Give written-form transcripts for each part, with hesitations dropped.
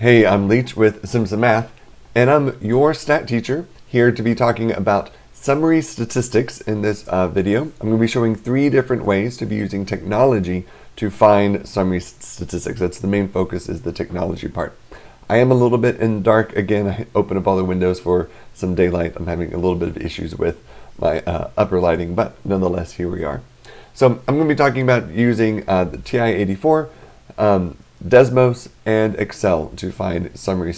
Hey, I'm Leach with Simpson Math, and I'm your stat teacher here to be talking about summary statistics in this video. I'm going to be showing 3 different ways to be using technology to find summary statistics. That's the main focus, is the technology part. I am a little bit in dark. Again, I open up all the windows for some daylight. I'm having a little bit of issues with my upper lighting, but nonetheless, here we are. So I'm going to be talking about using the TI-84, Desmos, and Excel to find summary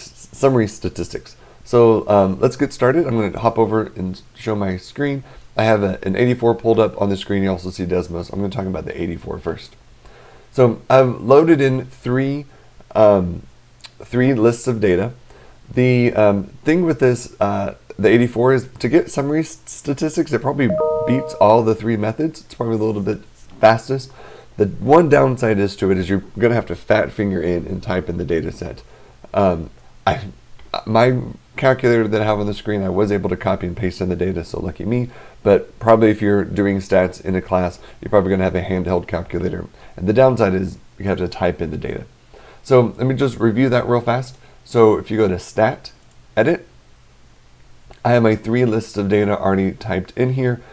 statistics. So let's get started. I'm going to hop over and show my screen. I have an 84 pulled up on the screen. You also see Desmos. I'm going to talk about the 84 first. So I've loaded in three lists of data. The thing with this, the 84, is to get summary statistics, it probably beats all the 3 methods. It's probably a little bit fastest. The one downside is you're going to have to fat finger in and type in the data set. My calculator that I have on the screen, I was able to copy and paste in the data, so lucky me. But probably if you're doing stats in a class, you're probably going to have a handheld calculator. And the downside is you have to type in the data. So let me just review that real fast. So if you go to Stat, Edit, I have my 3 lists of data already typed in here.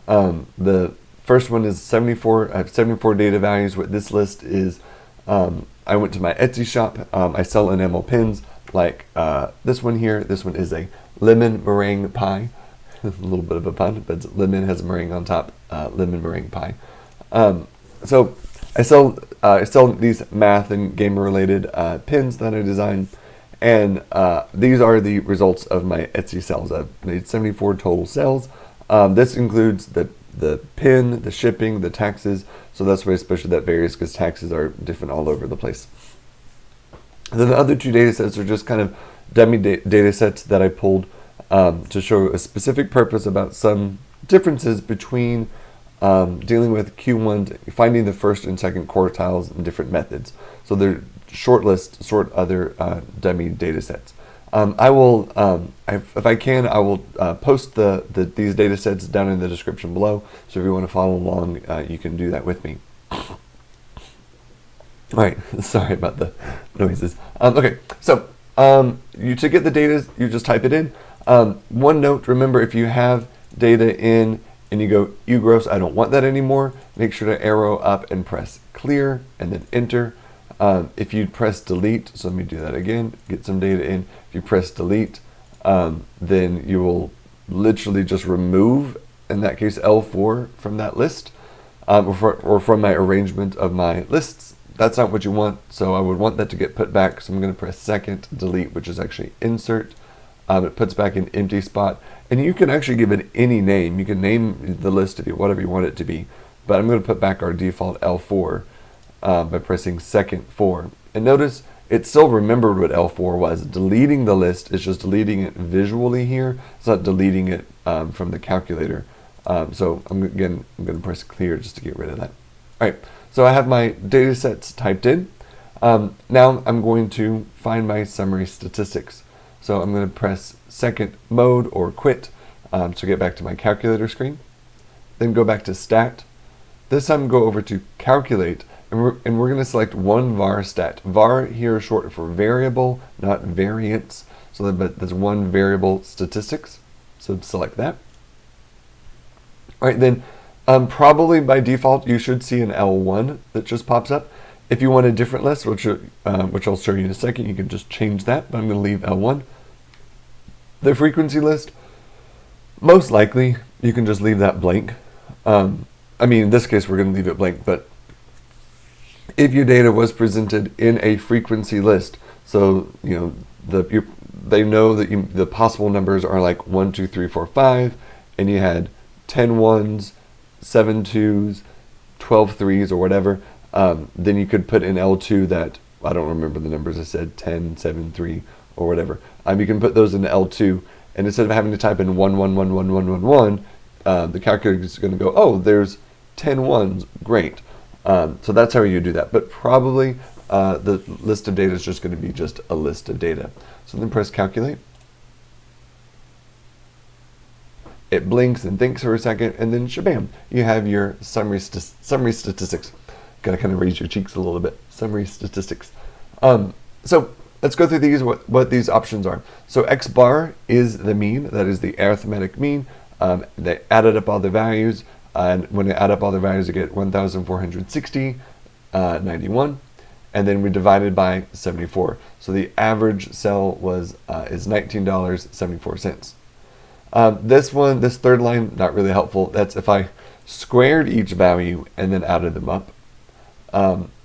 The first one is 74. I have 74 data values. What this list is, I went to my Etsy shop. I sell enamel pins like this one here. This one is a lemon meringue pie. A little bit of a pun, but it's lemon has a meringue on top. Lemon meringue pie. So I sell these math and gamer related pins that I design, and these are the results of my Etsy sales. I've made 74 total sales. This includes the pin, the shipping, the taxes. So that's why especially that varies, because taxes are different all over the place. And then the other 2 data sets are just kind of dummy data sets that I pulled to show a specific purpose about some differences between dealing with Q1, finding the first and second quartiles in different methods. So they're short other dummy data sets. I will, if I can, I will post these data sets down in the description below. So if you want to follow along, you can do that with me. All right, sorry about the noises. Okay, so to get the data, you just type it in. One note, remember, if you have data in and you go, gross, I don't want that anymore, make sure to arrow up and press clear and then enter. If you press delete, so let me do that again, get some data in. If you press delete, then you will literally just remove, in that case, L4 from that list, or from my arrangement of my lists. That's not what you want, so I would want that to get put back. So I'm going to press second delete, which is actually insert. It puts back an empty spot, and you can actually give it any name. You can name the list to be whatever you want it to be, but I'm going to put back our default L4 by pressing second 4. And notice it still remembered what L4 was. Deleting the list is just deleting it visually here. It's not deleting it from the calculator. So I'm going to press clear just to get rid of that. All right, so I have my data sets typed in. Now I'm going to find my summary statistics. So I'm going to press second mode or quit to get back to my calculator screen. Then go back to Stat. This time go over to Calculate, and we're going to select one var stat. Var here is short for variable, not variance. So that's one variable statistics. So select that. All right, then probably by default you should see an L1 that just pops up. If you want a different list, which I'll show you in a second, you can just change that, but I'm going to leave L1. The frequency list, most likely you can just leave that blank. I mean, in this case we're going to leave it blank, but if your data was presented in a frequency list, so they know that the possible numbers are like 1, 2, 3, 4, 5, and you had 10 ones, 7 twos, 12 threes, or whatever. Then you could put in L2 that, I don't remember the numbers I said, 10, 7, 3, or whatever. You can put those into L2, and instead of having to type in 1, 1, 1, 1, 1, 1, 1, the calculator is going to go, oh, there's 10 ones, great. So that's how you do that. But probably the list of data is just going to be just a list of data. So then press Calculate. It blinks and thinks for a second, and then shabam, you have your summary statistics. Got to kind of raise your cheeks a little bit. Summary statistics. So let's go through these, what these options are. So X bar is the mean, that is the arithmetic mean. They added up all the values, and when they add up all the values, you get 1,460.91, and then we divided by 74. So the average sell was is $19.74. This third line, not really helpful. That's if I squared each value and then added them up.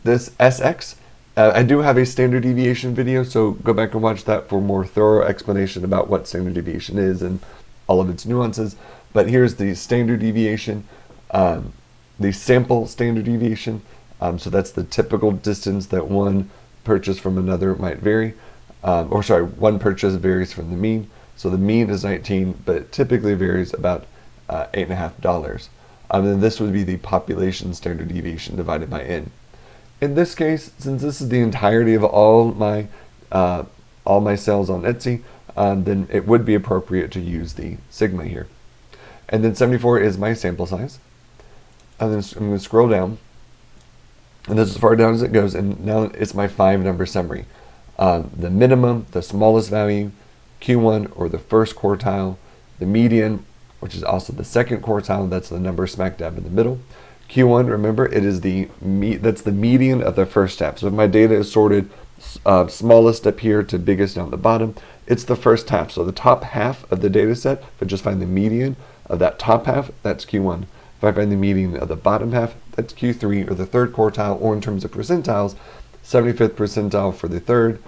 This SX, I do have a standard deviation video, so go back and watch that for more thorough explanation about what standard deviation is and all of its nuances. But here's the standard deviation, the sample standard deviation. So that's the typical distance that one purchase from another might vary. One purchase varies from the mean. So the mean is 19, but it typically varies about $8.50. And then this would be the population standard deviation divided by n. In this case, since this is the entirety of all my sales on Etsy, then it would be appropriate to use the sigma here. And then 74 is my sample size. And then I'm going to scroll down, and this is as far down as it goes, and now it's my 5-number summary. The minimum, the smallest value, Q1 or the first quartile, the median, which is also the second quartile, that's the number smack dab in the middle. Q1, remember, it is that's the median of the first half. So if my data is sorted smallest up here to biggest down the bottom, it's the first half. So the top half of the data set, if I just find the median of that top half, that's Q1. If I find the median of the bottom half, that's Q3, or the third quartile, or in terms of percentiles, 75th percentile for the third,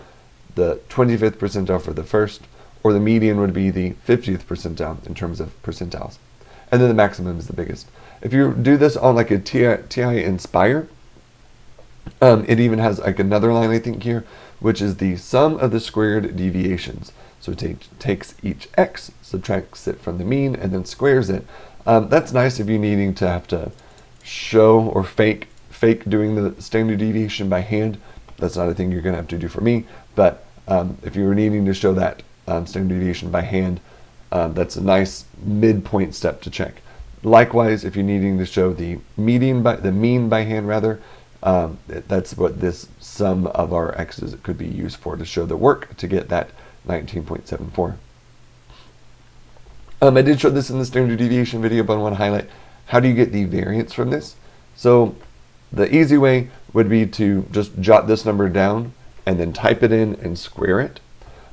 the 25th percentile for the first, or the median would be the 50th percentile in terms of percentiles. And then the maximum is the biggest. If you do this on like a TI Inspire, it even has like another line I think here, which is the sum of the squared deviations. So it takes each x, subtracts it from the mean, and then squares it. That's nice if you're needing to have to show or fake doing the standard deviation by hand. That's not a thing you're going to have to do for me. But if you were needing to show that standard deviation by hand, that's a nice midpoint step to check. Likewise, if you're needing to show the mean by hand rather, that's what this sum of our x's could be used for, to show the work to get that 19.74. I did show this in the standard deviation video, but I want to highlight how do you get the variance from this. So the easy way would be to just jot this number down and then type it in and square it.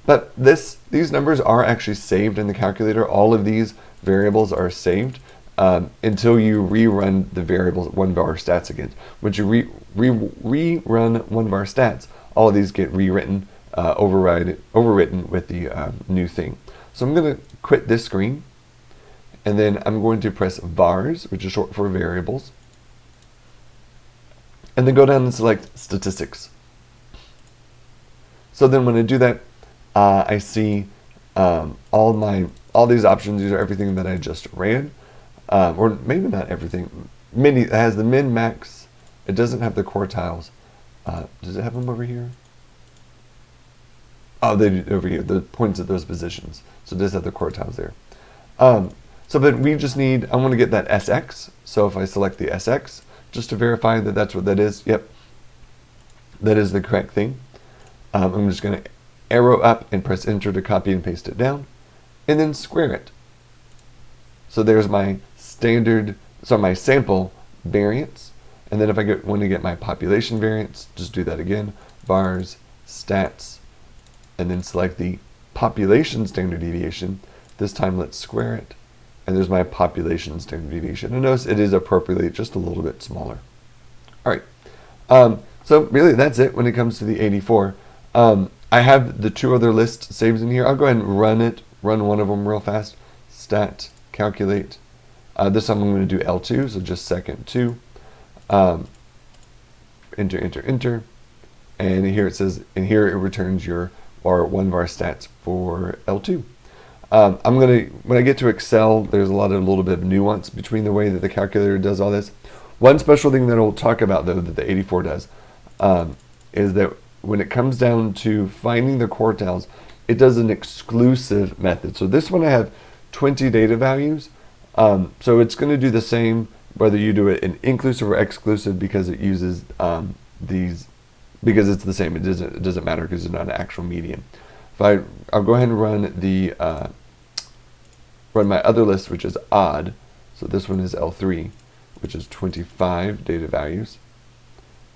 But these numbers are actually saved in the calculator. All of these variables are saved until you rerun the variables one-var stats again. Once you rerun one-var stats, all of these get rewritten, overwritten with the new thing. So I'm going to quit this screen, and then I'm going to press vars, which is short for variables, and then go down and select statistics. So then when I do that, I see all these options. These are everything that I just ran, or maybe not everything. It has the min, max. It doesn't have the quartiles. Does it have them over here? Oh, they do over here. The points at those positions. So it does have the quartiles there. So then we just need. I want to get that SX. So if I select the SX, just to verify that that's what that is. Yep, that is the correct thing. I'm just going to arrow up and press enter to copy and paste it down, and then square it. So there's my my sample variance, and then if I want to get my population variance, just do that again, vars, stats, and then select the population standard deviation. This time let's square it, and there's my population standard deviation. And notice it is appropriately just a little bit smaller. All right, so really that's it when it comes to the 84. I have the two other lists saved in here. I'll go ahead and run one of them real fast. Stat, calculate. This time I'm going to do L2, so just second 2. Enter, enter, enter. And here it says, and here it returns one of our stats for L2. When I get to Excel, there's a little bit of nuance between the way that the calculator does all this. One special thing that I'll talk about though that the 84 does is that when it comes down to finding the quartiles, it does an exclusive method. So this one I have 20 data values. So it's going to do the same whether you do it in inclusive or exclusive, because it uses because it's the same. It doesn't matter because it's not an actual median. I'll go ahead and run run my other list, which is odd. So this one is L3, which is 25 data values.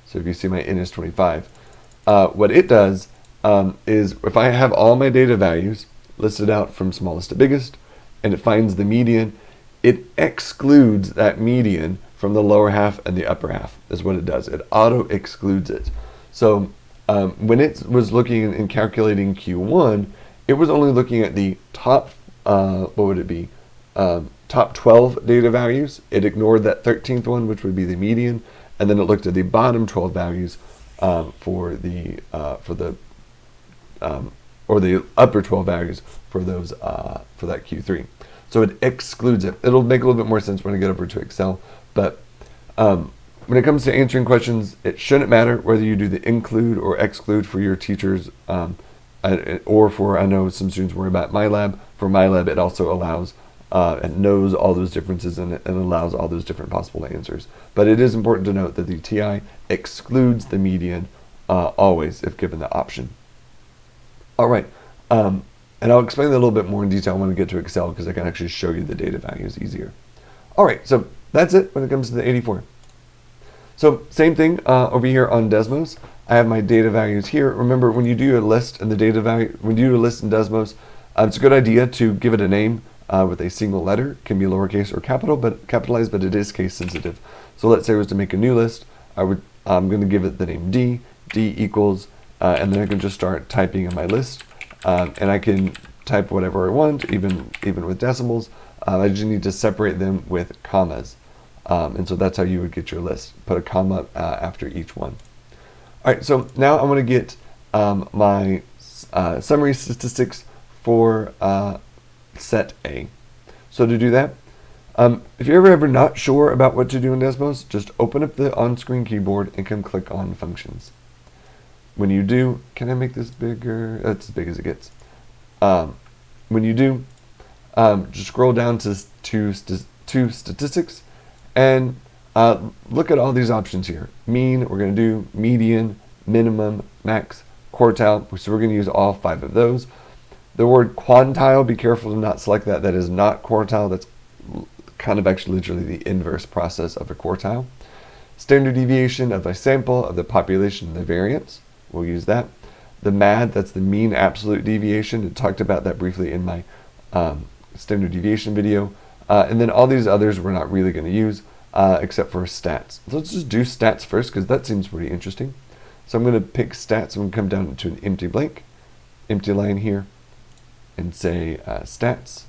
So if you see my N is 25, what it does is if I have all my data values listed out from smallest to biggest, and it finds the median, it excludes that median from the lower half and the upper half, is what it does. It auto excludes it. So when it was looking and calculating Q1, it was only looking at the top, what would it be? Top 12 data values. It ignored that 13th one, which would be the median, and then it looked at the bottom 12 values or the upper 12 values for those for that Q3. So it excludes it. It'll make a little bit more sense when I get over to Excel, but when it comes to answering questions, it shouldn't matter whether you do the include or exclude for your teachers, or for, I know some students worry about MyLab. For MyLab, it also allows, it knows all those differences and allows all those different possible answers. But it is important to note that the TI excludes the median always if given the option. All right, and I'll explain that a little bit more in detail when we get to Excel because I can actually show you the data values easier. All right, so that's it when it comes to the 84. So same thing over here on Desmos. I have my data values here. Remember, when you do a list in the data value, when you do a list in Desmos, it's a good idea to give it a name with a single letter. It can be lowercase or capitalized, but it is case sensitive. So let's say I was to make a new list. I'm going to give it the name D equals, and then I can just start typing in my list, and I can type whatever I want, even with decimals. I just need to separate them with commas. And so that's how you would get your list. Put a comma after each one. All right, so now I'm going to get my summary statistics for set A. So to do that, if you're ever not sure about what to do in Desmos, just open up the on-screen keyboard and come click on Functions. When you do, can I make this bigger? That's as big as it gets. When you do, just scroll down to Statistics, and look at all these options here. Mean, we're going to do median, minimum, max, quartile. So we're going to use all 5 of those. The word quantile, be careful to not select that. That is not quartile. That's kind of actually literally the inverse process of a quartile. Standard deviation of the sample, of the population, the variance. We'll use that. The MAD, that's the mean absolute deviation. I talked about that briefly in my standard deviation video. And then all these others we're not really going to use except for stats. So let's just do stats first because that seems pretty interesting. So I'm going to pick stats. I'm going to come down to an empty blank, empty line here, and say stats.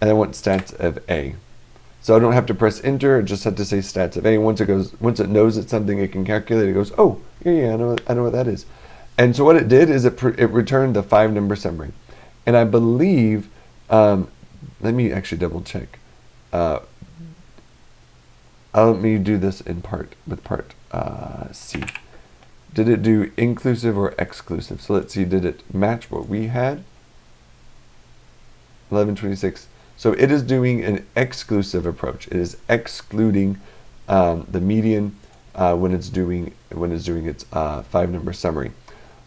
And I want stats of A. So I don't have to press enter. I just have to say stats of A. Once it knows it's something it can calculate, it goes, oh, yeah, I know what that is. And so what it did is it returned the 5-number summary. And I believe, let me actually double check. Let me do this in part C. Did it do inclusive or exclusive? So let's see, did it match what we had? 1126. So it is doing an exclusive approach. It is excluding the median when it's doing its 5-number summary.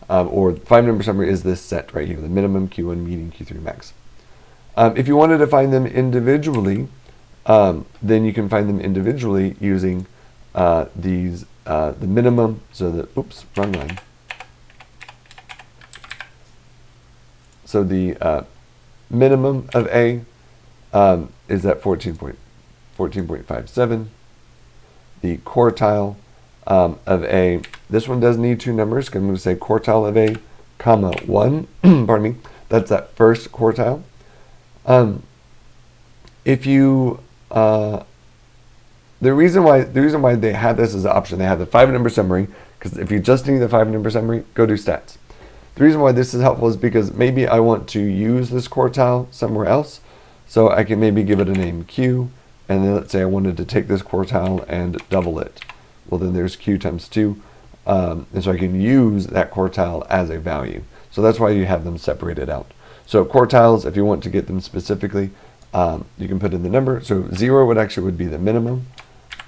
Or 5-number summary is this set right here: the minimum, Q1, median, Q3, max. If you wanted to find them individually, then you can find them individually using the minimum. So the wrong line. So the minimum of A is at 14.57. The quartile of A, this one does need 2 numbers. I'm going to say quartile of A, comma 1. Pardon me. That's that first quartile. If you the reason why they had this as an option, they have the 5-number summary, because if you just need the 5-number summary, go do stats. The reason why this is helpful is because maybe I want to use this quartile somewhere else, so I can maybe give it a name Q, and then let's say I wanted to take this quartile and double it. Well, then there's Q times 2, and so I can use that quartile as a value. So that's why you have them separated out. So quartiles, if you want to get them specifically, you can put in the number. So 0 would be the minimum.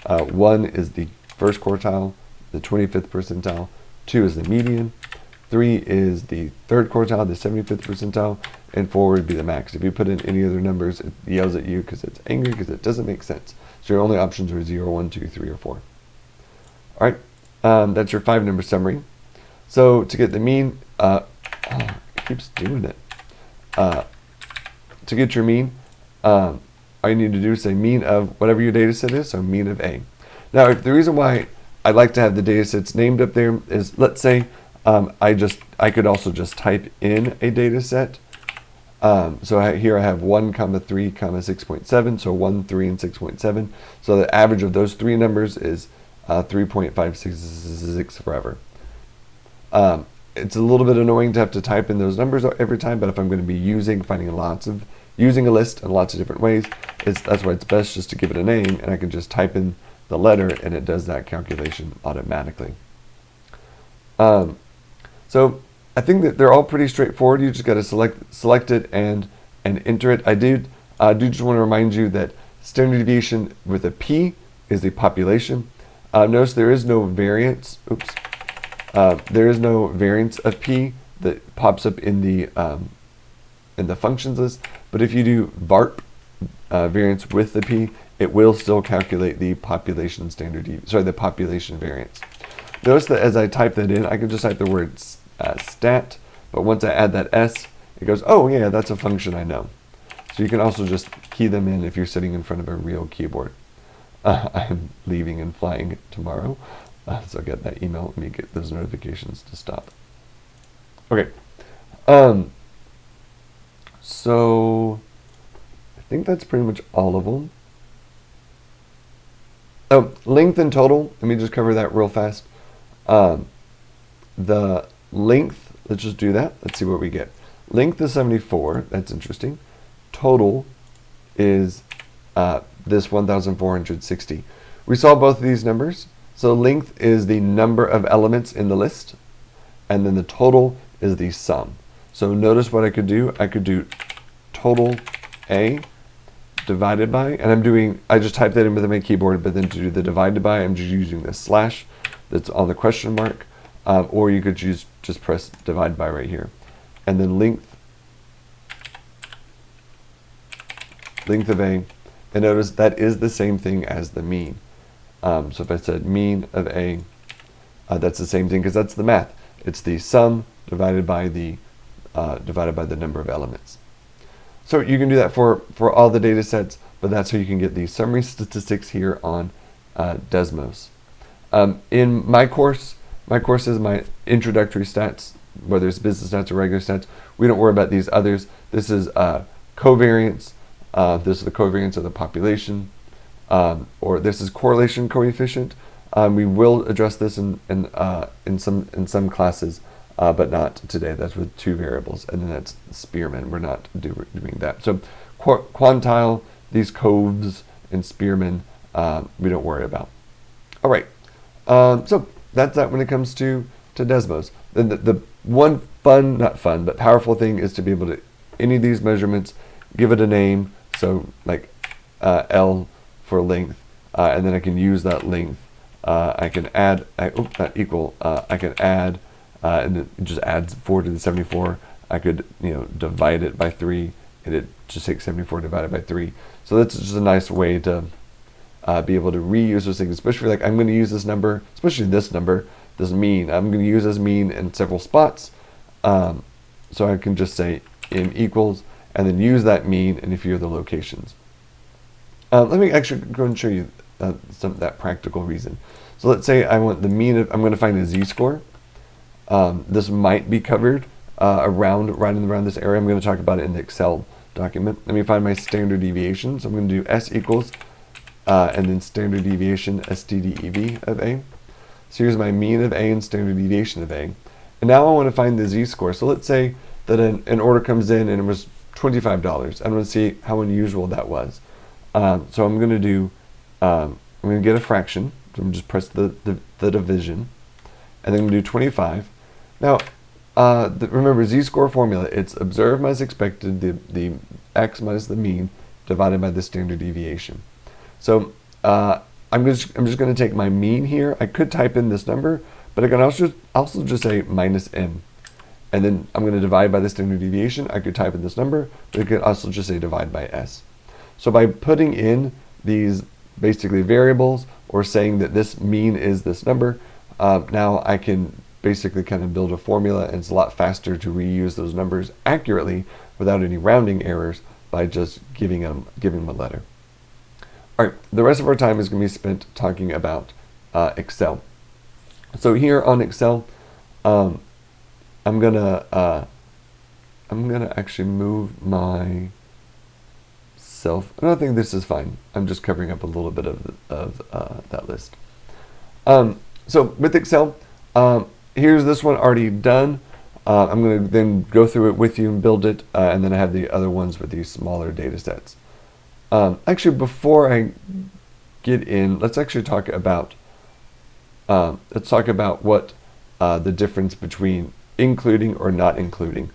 1 is the first quartile. the 25th percentile, 2 is the median, 3 is the third quartile, the 75th percentile, and 4 would be the max. If you put in any other numbers, it yells at you because it's angry because it doesn't make sense. So your only options are 0, 1, 2, 3, or 4. All right, that's your 5-number summary. So to get the mean, it keeps doing it. To get your mean, all you need to do is say mean of whatever your data set is, so mean of A. Now, if the reason why I like to have the data sets named up there is, let's say I could also just type in a data set. So here I have 1, 3, 6.7, so 1, 3, and 6.7. So the average of those three numbers is 3.566 forever. It's a little bit annoying to have to type in those numbers every time, but if I'm going to be using a list in lots of different ways, that's why it's best just to give it a name, and I can just type in the letter and it does that calculation automatically. So I think that they're all pretty straightforward. You just got to select it and enter it. I do just want to remind you that standard deviation with a P is the population. Notice there is no variance. Oops. There is no variance of P that pops up in the functions list. But if you do varp variance with the P, it will still calculate the population the population variance. Notice that as I type that in, I can just type the word stat, but once I add that S, it goes, oh yeah, that's a function I know. So you can also just key them in if you're sitting in front of a real keyboard. I'm leaving and flying tomorrow, so get that email. Let me get those notifications to stop. Okay, so I think that's pretty much all of them. Oh, length and total, let me just cover that real fast. The length, let's just do that. Let's see what we get. Length is 74, that's interesting. Total is this 1,460. We saw both of these numbers. So length is the number of elements in the list, and then the total is the sum. So notice what I could do. I could do total A divided by, and I just typed that in with my keyboard, but then to do the divided by, I'm just using the slash that's on the question mark, or you could just press divide by right here. And then length of A, and notice that is the same thing as the mean. So if I said mean of A, that's the same thing because that's the math. It's the sum divided by the number of elements. So you can do that for all the data sets, but that's how you can get the summary statistics here on Desmos. In my course is my introductory stats, whether it's business stats or regular stats. We don't worry about these others. This is covariance. This is the covariance of the population, or this is correlation coefficient. We will address this in some classes, but not today. That's with 2 variables, and then that's Spearman. We're not doing that. So quantile, these coves, and Spearman, we don't worry about. All right. So that's that when it comes to Desmos. Then the one not fun, but powerful thing is to be able to, any of these measurements, give it a name. So like L for length, and then I can use that length. I can add, not equal, I can add, and it just adds 4 to the 74. I could, divide it by 3, and it just takes 74 divided by 3. So that's just a nice way to be able to reuse those things, especially like I'm going to use this number, especially this number, this mean. I'm going to use this mean in several spots. So I can just say m equals, and then use that mean in a few of the locations. Let me actually go and show you that practical reason. So let's say I want the mean of, I'm going to find a z-score. This might be covered right around this area. I'm going to talk about it in the Excel document. Let me find my standard deviation. So I'm going to do S equals, and then standard deviation, STDEV of A. So here's my mean of A and standard deviation of A. And now I want to find the z-score. So let's say that an order comes in and it was $25. I want to see how unusual that was. So I'm going to do, I'm going to get a fraction. So I'm going to just press the division, and then I'm going to do 25. Now, remember z-score formula, it's observed minus expected, the x minus the mean, divided by the standard deviation. So I I'm just going to take my mean here. I could type in this number, but I can also just say minus m. And then I'm going to divide by the standard deviation. I could type in this number, but I could also just say divide by s. So by putting in these basically variables or saying that this mean is this number, now I can basically kind of build a formula, and it's a lot faster to reuse those numbers accurately without any rounding errors by just giving them a letter. All right, the rest of our time is going to be spent talking about Excel. So here on Excel, I'm gonna actually move my self. I don't think this is fine. I'm just covering up a little bit of that list. So with Excel, here's this one already done. I'm going to then go through it with you and build it, and then I have the other ones with these smaller data sets. Actually, before I get in, let's actually talk about what the difference between including or not including.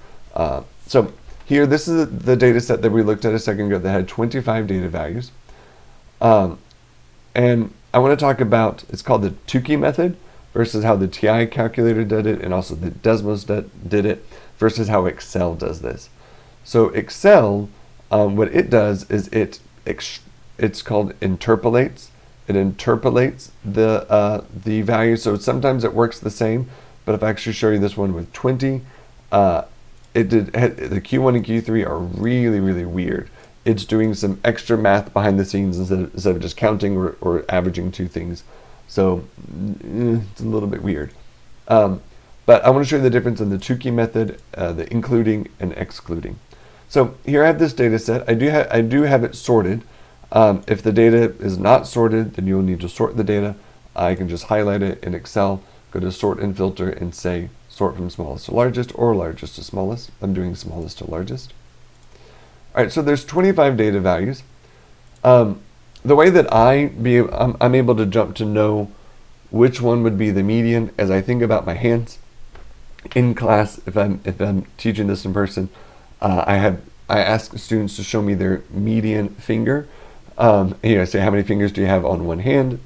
So here, this is the data set that we looked at a second ago that had 25 data values. And I want to talk about, it's called the Tukey method versus how the TI calculator did it, and also the Desmos did it, versus how Excel does this. So Excel, what it does is it's called interpolates. It interpolates the value. So sometimes it works the same, but if I actually show you this one with 20, the Q1 and Q3 are really, really weird. It's doing some extra math behind the scenes instead of just counting or averaging two things. So it's a little bit weird. But I want to show you the difference in the Tukey method, the including and excluding. So here I have this data set. I do have it sorted. If the data is not sorted, then you'll need to sort the data. I can just highlight it in Excel, go to sort and filter, and say sort from smallest to largest or largest to smallest. I'm doing smallest to largest. All right, so there's 25 data values. The way that I'm able to jump to know which one would be the median as I think about my hands in class. If I'm teaching this in person, I ask students to show me their median finger. I say, how many fingers do you have on one hand?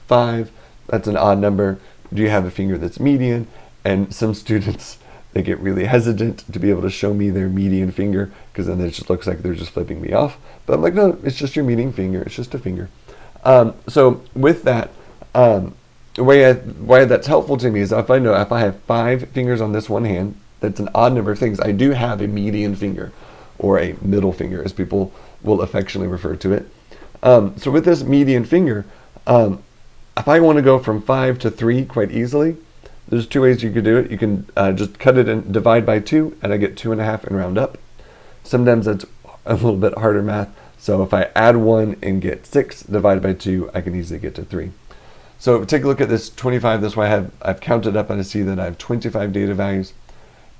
5. That's an odd number. Do you have a finger that's median? And some students, they get really hesitant to be able to show me their median finger, because then it just looks like they're just flipping me off. But I'm like, no, it's just your median finger. It's just a finger. So with that, why that's helpful to me is if I have 5 fingers on this one hand, that's an odd number of things. I do have a median finger, or a middle finger, as people will affectionately refer to it. So with this median finger, if I want to go from 5 to 3 quite easily, there's 2 ways you could do it. You can just cut it and divide by 2, and I get 2.5 and round up. Sometimes that's a little bit harder math. So if I add 1 and get 6 divided by 2, I can easily get to 3. So take a look at this 25. That's why I've counted up, and I see that I have 25 data values.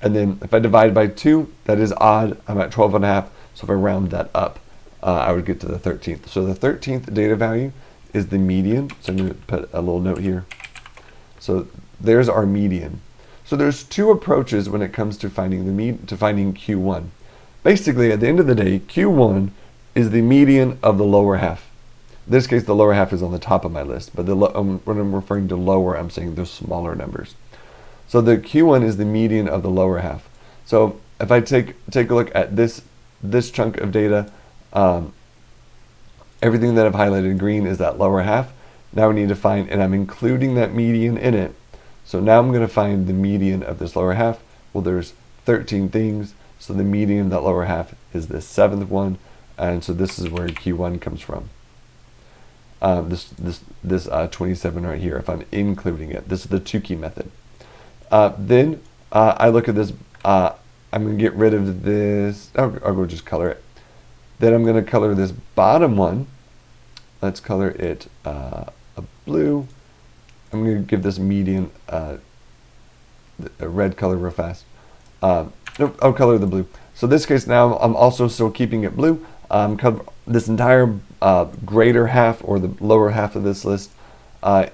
And then if I divide by 2, that is odd. I'm at 12.5. So if I round that up, I would get to the 13th. So the 13th data value is the median. So I'm going to put a little note here. So there's our median. So there's 2 approaches when it comes to finding Q1. Basically, at the end of the day, Q1 is the median of the lower half. In this case, the lower half is on the top of my list, but when I'm referring to lower, I'm saying those smaller numbers. So the Q1 is the median of the lower half. So if I take a look at this chunk of data, everything that I've highlighted in green is that lower half. Now we need to find, and I'm including that median in it. So now I'm going to find the median of this lower half. Well, there's 13 things, so the median of that lower half is the 7th one, and so this is where Q1 comes from. This 27 right here, if I'm including it. This is the Tukey method. Then I look at this. I'm going to get rid of this. I'll go just color it. Then I'm going to color this bottom one. Let's color it a blue. I'm going to give this median a red color real fast. Nope, I'll color the blue. So in this case now I'm also still keeping it blue. This entire greater half, or the lower half of this list,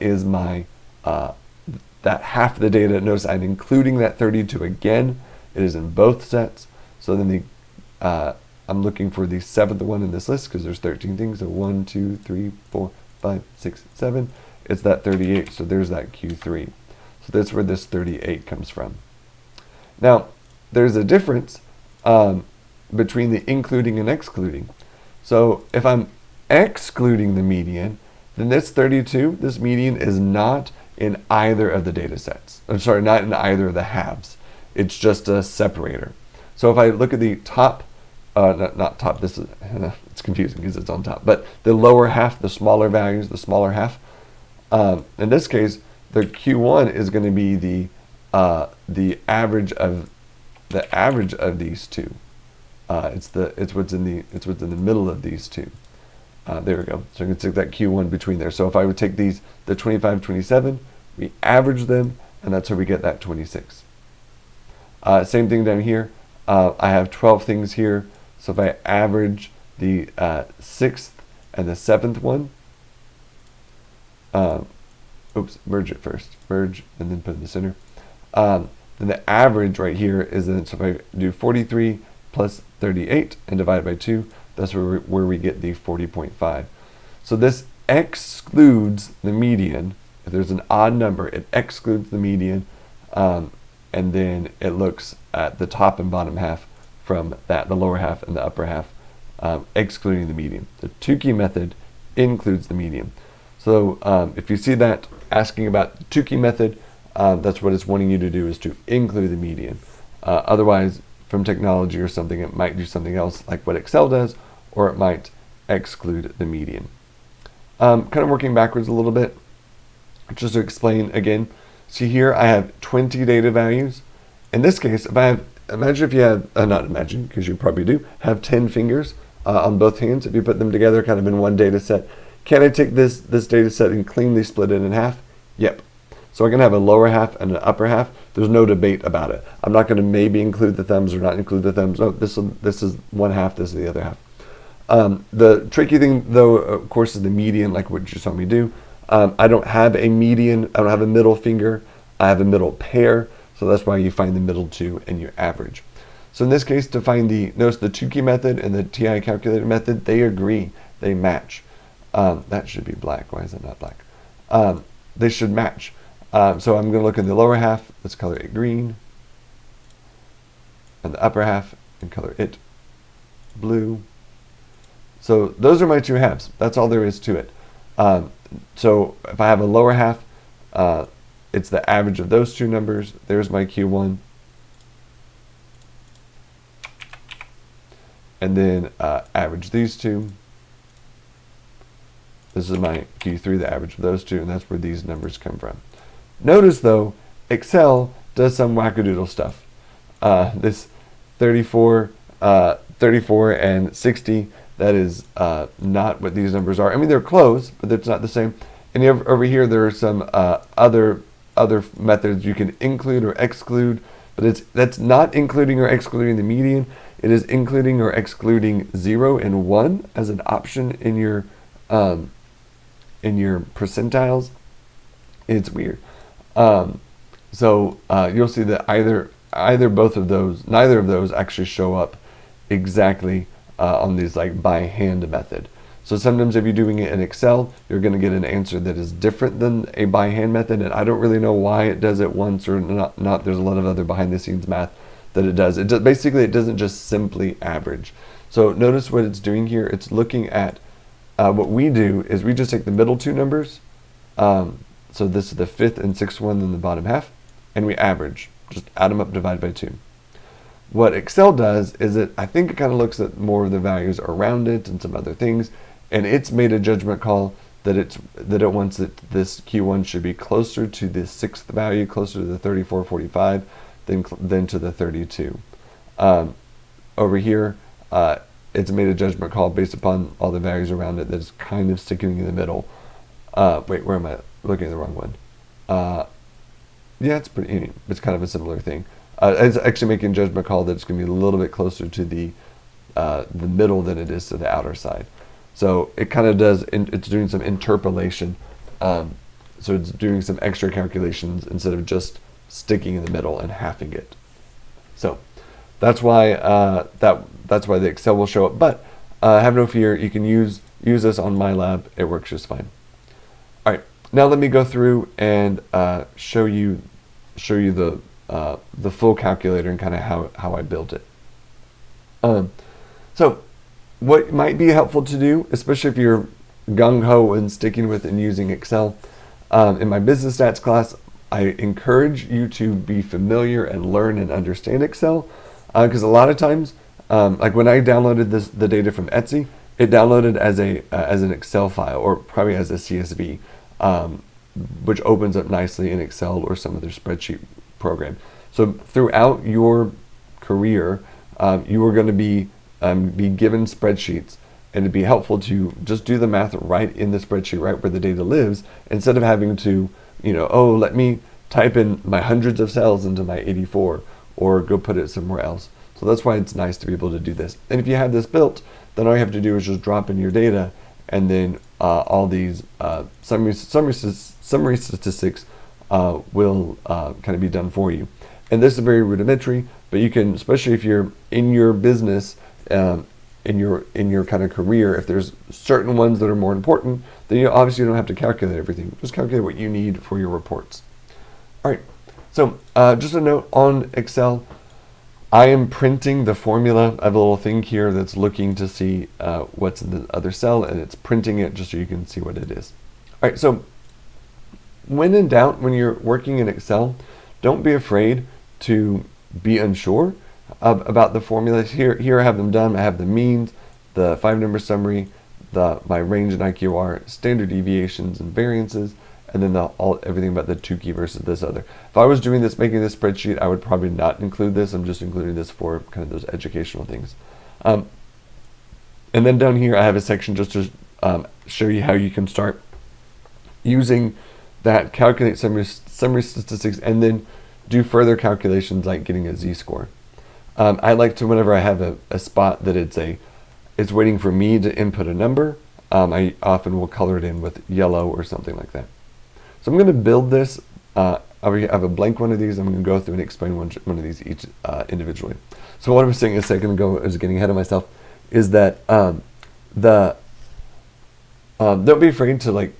is my that half of the data. Notice I'm including that 32 again. It is in both sets. So then I'm looking for the 7th one in this list because there's 13 things. So 1, 2, 3, 4, 5, 6, 7. It's that 38, so there's that Q3. So that's where this 38 comes from. Now, there's a difference between the including and excluding. So if I'm excluding the median, then this 32, this median, is not in either of the data sets. I'm sorry, not in either of the halves. It's just a separator. So if I look at the top, not top, this is, it's confusing because it's on top, but the lower half, the smaller values, the smaller half, in this case, the Q1 is going to be the average of these two. It's what's in the middle of these two. There we go. So I can take that Q1 between there. So if I would take these, the 25, 27, we average them, and that's how we get that 26. Same thing down here. I have 12 things here. So if I average the 6th and the 7th one, merge it first. Merge and then put it in the center. Then the average right here is then, so if I do 43 plus 38 and divide by 2, that's where we get the 40.5. So this excludes the median. If there's an odd number, it excludes the median, and then it looks at the top and bottom half from that, the lower half and the upper half, excluding the median. The Tukey method includes the median. So if you see that asking about the Tukey method, that's what it's wanting you to do, is to include the median. Otherwise, from technology or something, it might do something else like what Excel does, or it might exclude the median. Kind of working backwards a little bit, just to explain again. See here, I have 20 data values. In this case, if I have, imagine if you have, not imagine, because you probably do, have 10 fingers on both hands. If you put them together kind of in one data set, can I take this data set and cleanly split it in half? Yep. So I can have a lower half and an upper half. There's no debate about it. I'm not going to maybe include the thumbs or not include the thumbs. No, this is one half, this is the other half. The tricky thing, though, of course, is the median, like what you saw me do. I don't have a median. I don't have a middle finger. I have a middle pair. So that's why you find the middle two and you average. So in this case, to find notice the Tukey method and the TI calculator method, they agree. They match. That should be black. Why is it not black? They should match. So I'm going to look in the lower half. Let's color it green. And the upper half, and color it blue. So those are my two halves. That's all there is to it. So if I have a lower half, it's the average of those two numbers. There's my Q1. And then average these two. This is my Q3, the average of those two, and that's where these numbers come from. Notice, though, Excel does some wackadoodle stuff. This 34 and 60, that is not what these numbers are. I mean, they're close, but it's not the same. And over here, there are some other methods you can include or exclude, but that's not including or excluding the median. It is including or excluding 0 and 1 as an option in your percentiles. It's weird. So you'll see that either both of those, neither of those actually show up exactly on these like by hand method. So sometimes if you're doing it in Excel, you're going to get an answer that is different than a by hand method, and I don't really know why it does it once or not. There's a lot of other behind the scenes math that it does. Basically, it doesn't just simply average. So notice what it's doing here. It's looking at what we do is we just take the middle two numbers. So this is the 5th and 6th one in the bottom half, and we average. Just add them up, divide by 2. What Excel does is I think it kind of looks at more of the values around it and some other things, and it's made a judgment call that it wants that this Q1 should be closer to the 6th value, closer to the 34.45 than to the 32. Over here, it's made a judgment call based upon all the values around it that's kind of sticking in the middle. Wait, where am I looking at the wrong one? Yeah, it's kind of a similar thing. It's actually making a judgment call that it's going to be a little bit closer to the middle than it is to the outer side. So it kind of does, it's doing some interpolation. So it's doing some extra calculations instead of just sticking in the middle and halving it. So that's why that's why the Excel will show up. But have no fear, you can use this on MyLab. It works just fine. All right, now let me go through and show you the full calculator and kind of how I built it. So what might be helpful to do, especially if you're gung-ho and sticking with and using Excel, in my business stats class, I encourage you to be familiar and learn and understand Excel, because a lot of times, like when I downloaded the data from Etsy, it downloaded as an Excel file, or probably as a CSV, which opens up nicely in Excel or some other spreadsheet program. So throughout your career, you are going to be given spreadsheets, and it'd be helpful to just do the math right in the spreadsheet, right where the data lives, instead of having to, oh, let me type in my hundreds of cells into my 84, or go put it somewhere else. So that's why it's nice to be able to do this. And if you have this built, then all you have to do is just drop in your data, and then all these summary statistics will kind of be done for you. And this is very rudimentary, but you can, especially if you're in your business, in your kind of career, if there's certain ones that are more important, then you obviously don't have to calculate everything. Just calculate what you need for your reports. All right, so just a note on Excel. I am printing the formula. I have a little thing here that's looking to see what's in the other cell, and it's printing it just so you can see what it is. All right, so when in doubt, when you're working in Excel, don't be afraid to be unsure about the formulas. Here I have them done. I have the means, the 5-number summary, my range and IQR, standard deviations and variances, and then everything about the Tukey versus this other. If I was doing this, making this spreadsheet, I would probably not include this. I'm just including this for kind of those educational things. And then down here, I have a section just to show you how you can start using that, calculate summary statistics, and then do further calculations like getting a z-score. I like to, whenever I have a spot that it's waiting for me to input a number, I often will color it in with yellow or something like that. So I'm going to build this. I have a blank one of these. I'm going to go through and explain one of these each individually. So what I was saying a second ago, I was getting ahead of myself, is that don't be afraid to like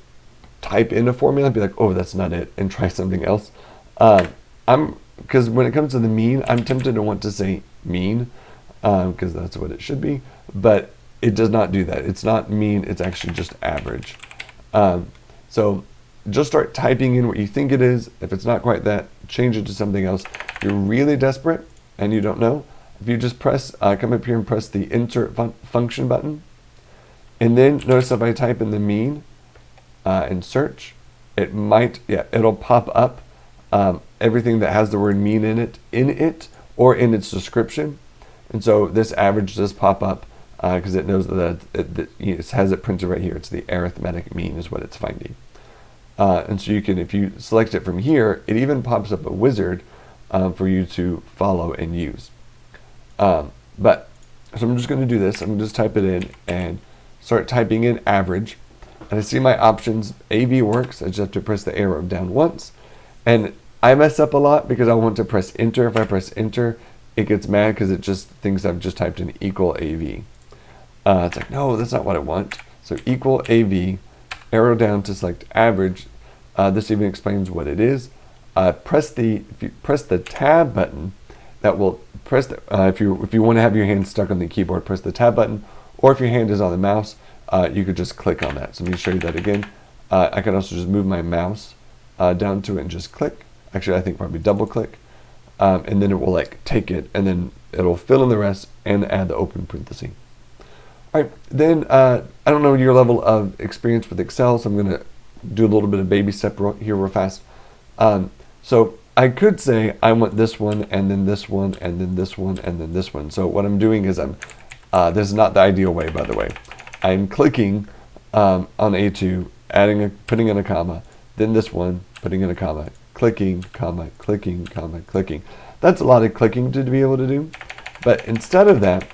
type in a formula and be like, oh, that's not it, and try something else. Because when it comes to the mean, I'm tempted to want to say mean, because that's what it should be, but it does not do that. It's not mean, it's actually just average. So just start typing in what you think it is. If it's not quite that, change it to something else. If you're really desperate and you don't know, if you just press, come up here and press the insert function button, and then notice if I type in the mean and search, it'll pop up everything that has the word mean in it or in its description. And so this average does pop up because it knows that it has it printed right here. It's the arithmetic mean is what it's finding. And so you can, if you select it from here, it even pops up a wizard for you to follow and use. So I'm just going to do this. I'm going to just type it in and start typing in average. And I see my options. AV works. I just have to press the arrow down once. And I mess up a lot because I want to press enter. If I press enter, it gets mad because it just thinks I've just typed in equal AV. It's like, no, that's not what I want. So equal AV, arrow down to select average. This even explains what it is. If you press the tab button, that will press the, if you want to have your hand stuck on the keyboard, press the tab button, or if your hand is on the mouse, you could just click on that. So let me show you that again. I can also just move my mouse down to it and just click. Actually, I think probably double click, and then it will like take it, and then it'll fill in the rest and add the open parenthesis. All right, then I don't know your level of experience with Excel, so I'm going to do a little bit of baby step here real fast. So I could say I want this one, and then this one, and then this one, and then this one. So what I'm doing is this is not the ideal way, by the way. I'm clicking on A2, putting in a comma, then this one, putting in a comma, clicking, comma, clicking, comma, clicking. That's a lot of clicking to be able to do. But instead of that,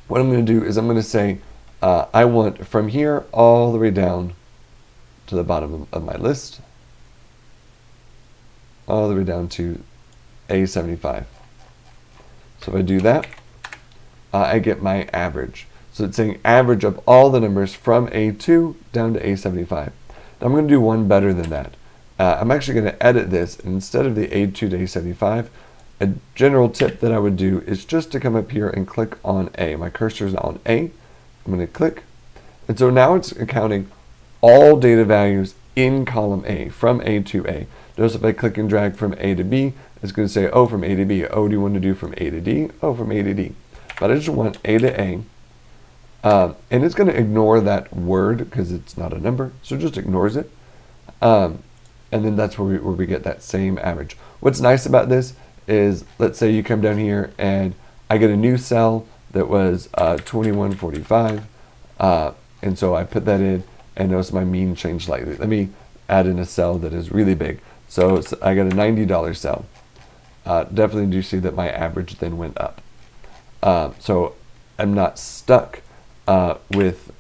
what I'm going to do is I'm going to say I want from here all the way down to the bottom of my list, all the way down to A75. So if I do that, I get my average. So it's saying average of all the numbers from A2 down to A75. I'm going to do one better than that. I'm actually going to edit this, and instead of the A2 to A75, a general tip that I would do is just to come up here and click on A. My cursor is on A. I'm going to click, and so now it's accounting all data values in column A, from A to A. Notice if I click and drag from A to B, it's going to say, oh, from A to B. Oh, do you want to do from A to D? Oh, from A to D. But I just want A to A. And it's going to ignore that word because it's not a number, so it just ignores it. And then that's where we get that same average. What's nice about this is, let's say you come down here and I get a new cell that was 2145, and so I put that in, and notice my mean changed slightly. Let me add in a cell that is really big. So I got a $90 cell. Definitely do see that my average then went up. So I'm not stuck with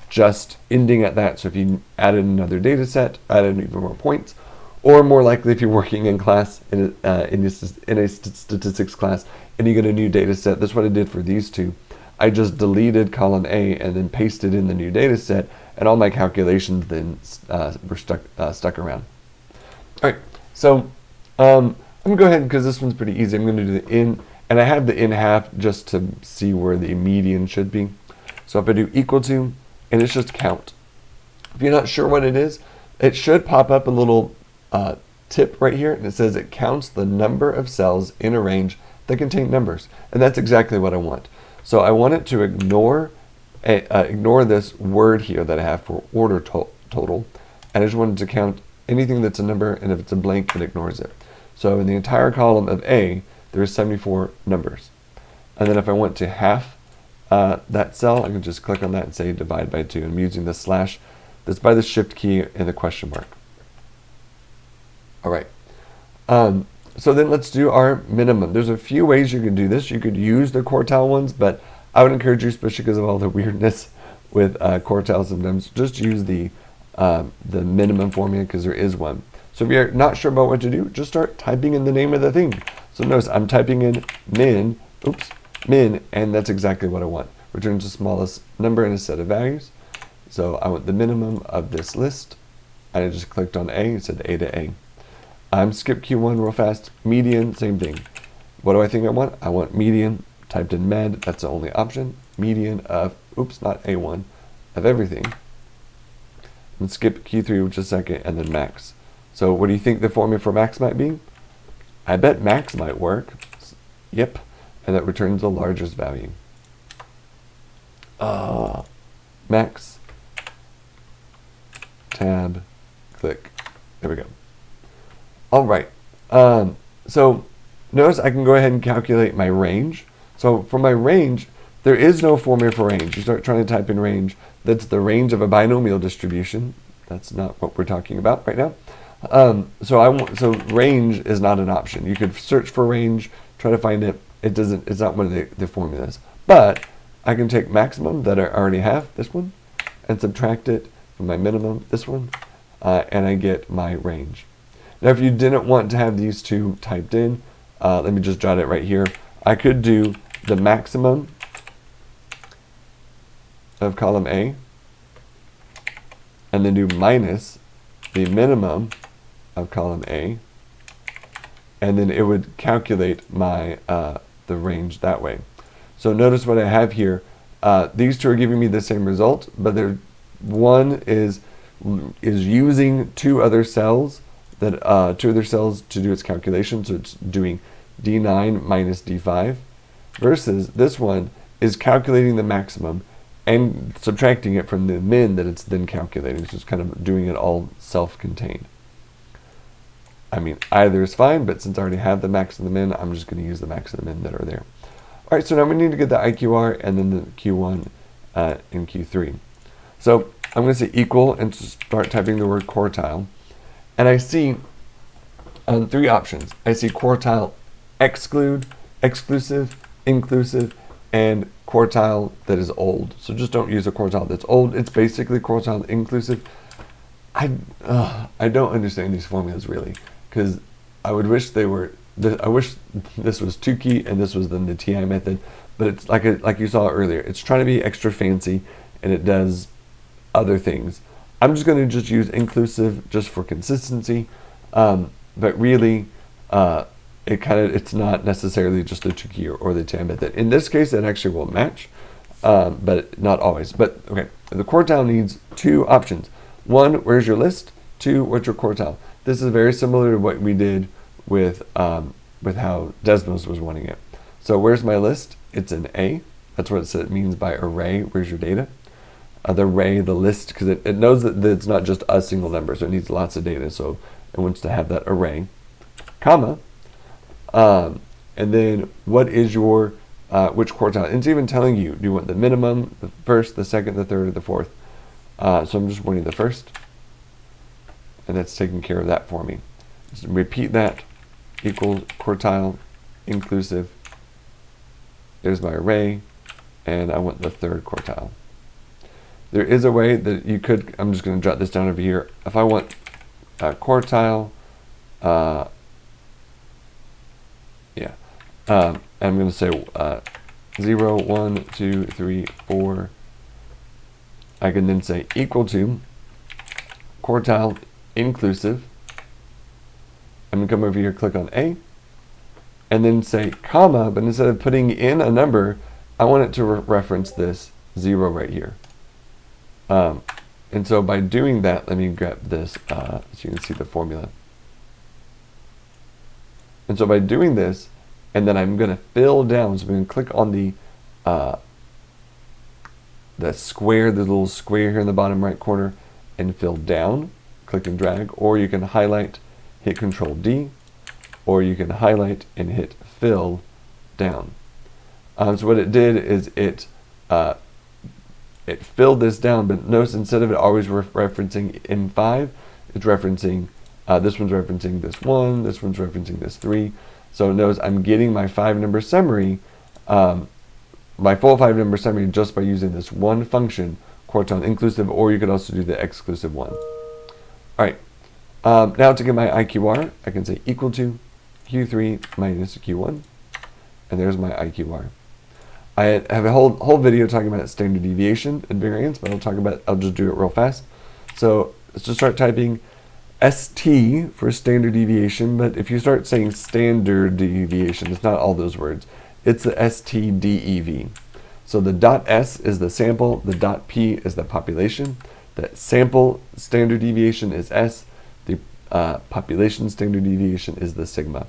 just ending at that. So if you added another data set, added even more points, or more likely if you're working in class, in a statistics class, and you get a new data set, that's what I did for these two. I just deleted column A and then pasted in the new data set, and all my calculations then were stuck around. All right, so I'm going to go ahead, because this one's pretty easy, I'm going to do the in, and I have the in half just to see where the median should be. So if I do equal to, and it's just count. If you're not sure what it is, it should pop up a little tip right here, and it says it counts the number of cells in a range that contain numbers, and that's exactly what I want. So I want it to ignore this word here that I have for order total, and I just want it to count anything that's a number, and if it's a blank, it ignores it. So in the entire column of A, there are 74 numbers. And then if I want to half that cell, I can just click on that and say divide by 2. I'm using the slash that's by the shift key and the question mark. All right. So then let's do our minimum. There's a few ways you can do this. You could use the quartile ones, but I would encourage you, especially because of all the weirdness with quartiles sometimes, just use the minimum formula, because there is one. So if you're not sure about what to do, just start typing in the name of the thing. So notice I'm typing in min, and that's exactly what I want. Returns the smallest number in a set of values. So I want the minimum of this list. I just clicked on A, it said A to A. I'm skip Q1 real fast. Median, same thing. What do I think I want? I want median, typed in med, that's the only option. Median of, not A1, of everything. And skip Q3, which is second, and then max. So what do you think the formula for max might be? I bet max might work. Yep. And that returns the largest value. Max. Tab. Click. There we go. All right. So notice I can go ahead and calculate my range. So for my range, there is no formula for range. You start trying to type in range. That's the range of a binomial distribution. That's not what we're talking about right now. So range is not an option. You could search for range, try to find it. It's not one of the formulas. But I can take maximum that I already have, this one, and subtract it from my minimum, this one, and I get my range. Now, if you didn't want to have these two typed in, let me just jot it right here. I could do the maximum of column A, and then do minus the minimum of column A, and then it would calculate my the range that way. So notice what I have here. These two are giving me the same result, but one is using two other cells to do its calculation. So it's doing D9 minus D5, versus this one is calculating the maximum and subtracting it from the min that it's then calculating. So it's kind of doing it all self-contained. I mean, either is fine, but since I already have the max and the min, I'm just going to use the max and the min that are there. All right, so now we need to get the IQR and then the Q1 and Q3. So I'm going to say equal and start typing the word quartile. And I see three options. I see quartile exclude, exclusive, inclusive, and quartile that is old. So just don't use a quartile that's old. It's basically quartile inclusive. I don't understand these formulas really, because I would wish they were. I wish this was Tukey and this was then the TI method, but it's like you saw earlier. It's trying to be extra fancy, and it does other things. I'm just going to just use inclusive just for consistency, but really it's not necessarily just the Tukey or the Tukey method. In this case, it actually will match, but not always. But okay, the quartile needs two options. One, where's your list? Two, what's your quartile? This is very similar to what we did with how Desmos was wanting it. So where's my list? It's an A. That's what it means by array. Where's your data? The array, the list, because it knows that it's not just a single number, so it needs lots of data. So it wants to have that array, comma, and then what is your which quartile? And it's even telling you, do you want the minimum, the first, the second, the third, or the fourth? So I'm just wanting the first, and that's taking care of that for me. Just repeat that, equals quartile, inclusive. There's my array, and I want the third quartile. There is a way that you could, I'm just going to jot this down over here. If I want quartile, I'm going to say 0, 1, 2, 3, 4. I can then say equal to quartile inclusive. I'm going to come over here, click on A, and then say comma, but instead of putting in a number, I want it to reference this 0 right here. And so by doing that, let me grab this so you can see the formula. And so by doing this, and then I'm going to fill down, so I'm going to click on the square, the little square here in the bottom right corner, and fill down, click and drag, or you can highlight, hit Control D, or you can highlight and hit fill down. So what it did is it filled this down, but notice instead of it always referencing M5, it's referencing, this one's referencing this 1, this one's referencing this 3. So notice I'm getting my 5-number summary, my full 5-number summary just by using this one function, quartile inclusive, or you could also do the exclusive one. All right, now to get my IQR, I can say equal to Q3 minus Q1, and there's my IQR. I have a whole video talking about standard deviation and variance, but I'll just do it real fast. So let's just start typing ST for standard deviation, but if you start saying standard deviation, it's not all those words. It's the STDEV. So the dot S is the sample, the dot P is the population, the sample standard deviation is S, the population standard deviation is the sigma.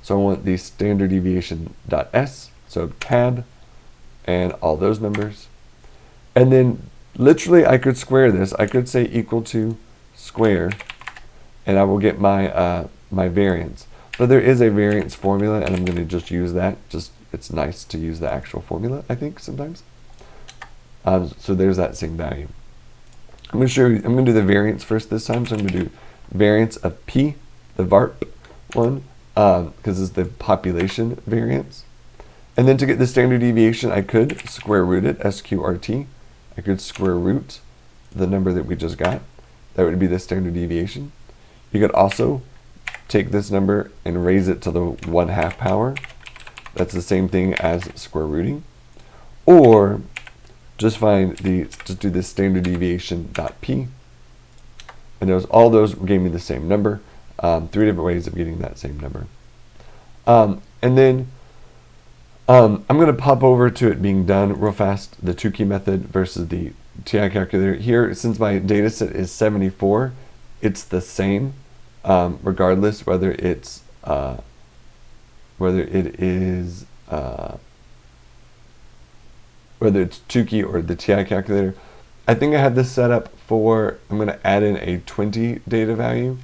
So I want the standard deviation dot S, so tab, and all those numbers. And then literally I could square this. I could say equal to square, and I will get my my variance. But there is a variance formula, and I'm going to just use that. It's nice to use the actual formula, I think, sometimes. So there's that same value. I'm going to do the variance first this time. So I'm going to do variance of P, the VARP one, because it's the population variance. And then to get the standard deviation, I could square root it, SQRT. I could square root the number that we just got. That would be the standard deviation. You could also take this number and raise it to the 1/2 power. That's the same thing as square rooting. Or just do the standard deviation dot P. And all those gave me the same number. 3 different ways of getting that same number. And then I'm going to pop over to it being done real fast, the Tukey method versus the TI calculator. Here, since my data set is 74, it's the same, regardless whether it's whether it's Tukey or the TI calculator. I think I had this set up for, I'm going to add in a 20 data value.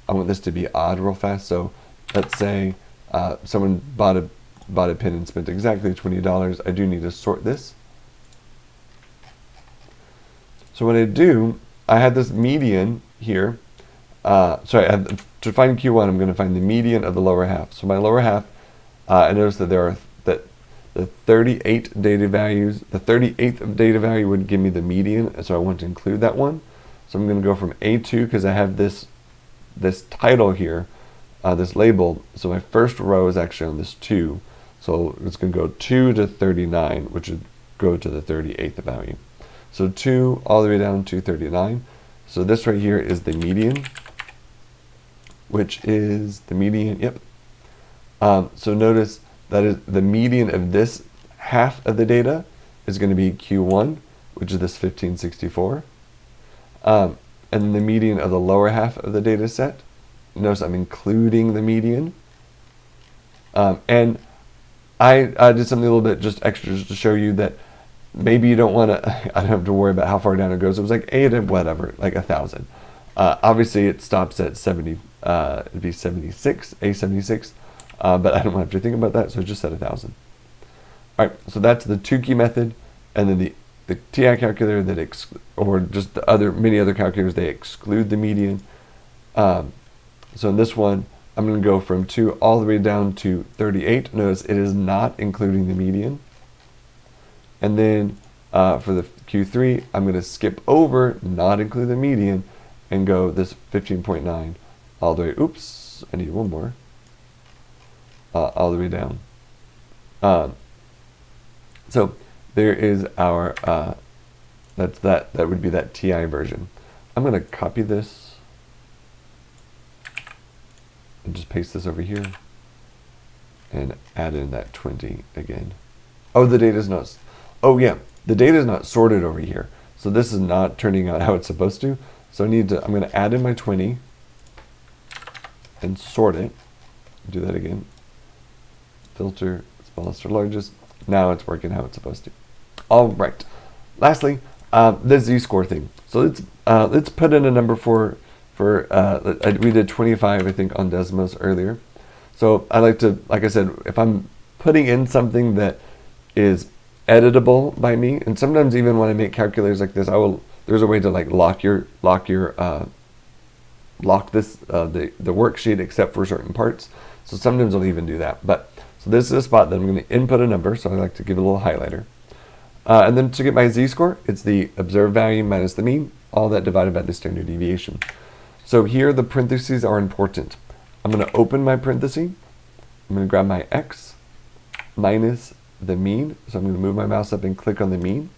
I want this to be odd real fast. So let's say someone bought a pen and spent exactly $20. I do need to sort this. So what I do, I had this median here. To find Q1, I'm going to find the median of the lower half. So my lower half, I noticed that there are the 38 data values. The 38th data value would give me the median, so I want to include that one. So I'm going to go from A2 because I have this title here, this label. So my first row is actually on this 2. So it's going to go 2 to 39, which would go to the 38th value. So 2 all the way down to 39. So this right here is the median, which is the median, yep. So notice that is the median of this half of the data is going to be Q1, which is this 1564. And then the median of the lower half of the data set, notice I'm including the median. And I did something a little bit just extra just to show you that maybe you don't want to, I don't have to worry about how far down it goes. It was like A to whatever, like 1,000. Obviously it stops at 70, it'd be 76, A76, but I don't have to think about that, so just set 1,000. All right, so that's the Tukey method, and then the TI calculator that or just the many other calculators, they exclude the median. So in this one, I'm going to go from 2 all the way down to 38. Notice it is not including the median. And then for the Q3, I'm going to skip over, not include the median, and go this 15.9 all the way. Oops, I need one more. All the way down. So there is our, that would be that TI version. I'm going to copy this and just paste this over here and add in that 20 again. Oh, the data is not, oh yeah, the data is not sorted over here. So this is not turning out how it's supposed to. So I'm going to add in my 20 and sort it. Do that again. Filter, smallest or largest. Now it's working how it's supposed to. All right. Lastly, the z-score thing. So let's put in a number for we did 25, I think, on Desmos earlier. So I like to, like I said, if I'm putting in something that is editable by me, and sometimes even when I make calculators like this, there's a way to like lock this the worksheet except for certain parts. So sometimes I'll even do that. But so this is a spot that I'm going to input a number. So I like to give it a little highlighter. And then to get my z-score, it's the observed value minus the mean, all that divided by the standard deviation. So here the parentheses are important. I'm going to open my parenthesis. I'm going to grab my x minus the mean. So I'm going to move my mouse up and click on the mean.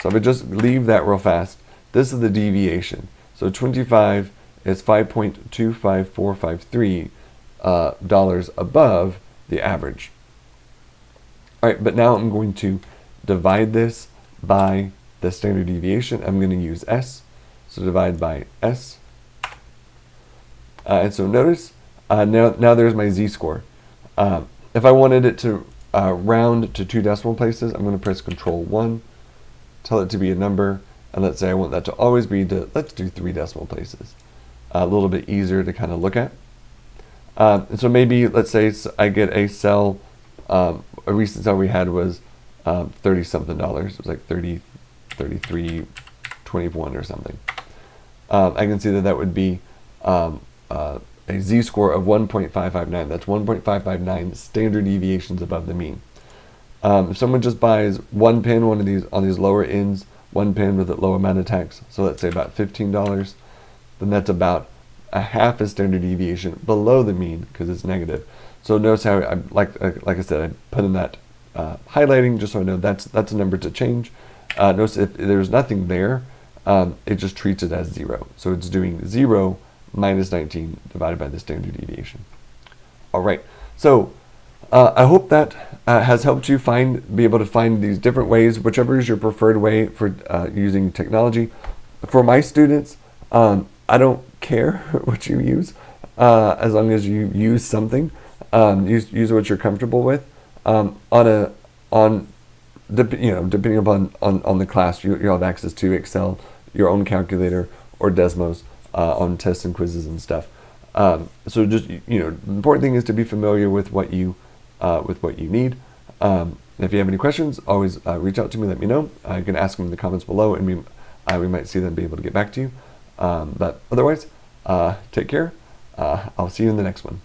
So if I just leave that real fast, this is the deviation. So 25 is 5.25453 dollars above the average. All right, but now I'm going to divide this by the standard deviation. I'm going to use S. So divide by S. And so notice, now there's my z-score. If I wanted it to round to 2 decimal places, I'm going to press Control-1, tell it to be a number, and let's say I want that to always be let's do 3 decimal places. A little bit easier to kind of look at. And so maybe, let's say I get a cell, a recent cell we had was $30-something. It was like 33.21 or something. I can see that would be a z-score of 1.559. That's 1.559 standard deviations above the mean. If someone just buys one pin, one of these on these lower ends, one pin with a low amount of tax, so let's say about $15, then that's about a half a standard deviation below the mean because it's negative. So notice how like I said, I put in that highlighting just so I know that's a number to change. Notice if there's nothing there, it just treats it as 0. So it's doing 0 minus 19 divided by the standard deviation. All right. So I hope that has helped you be able to find these different ways, whichever is your preferred way for using technology. For my students, I don't care what you use, as long as you use something. Use what you're comfortable with. Depending upon the class, you'll have access to Excel, your own calculator, or Desmos on tests and quizzes and stuff. So just the important thing is to be familiar with what you need. If you have any questions, always reach out to me. Let me know. You can ask them in the comments below, and we might see them be able to get back to you. But otherwise, take care. I'll see you in the next one.